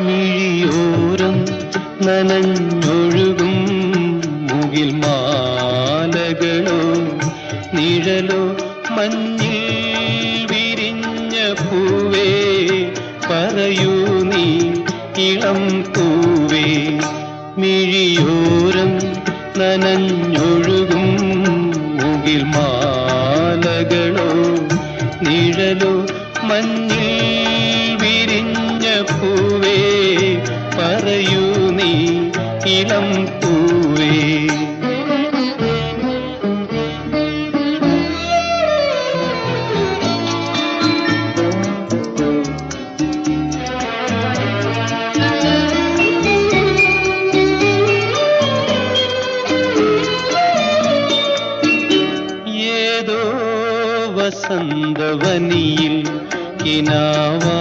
മിഴിയോരം നനഞ്ഞൊഴുകും മുകിൽ മാലകളോ നിഴലോ മഞ്ഞിൽ വിരിഞ്ഞ പൂവേ പറയൂ നീ ഇളം പൂവേ. മിഴിയോരം നനഞ്ഞൊഴുകും മുകിൽ മാലകളോ നിഴലോ മഞ്ഞിൽ വിരിഞ്ഞ പൂവേ പറയൂ നീ ഇളം പൂവേ. ഏതോ വസന്തവനിയിൽ കിനാവായി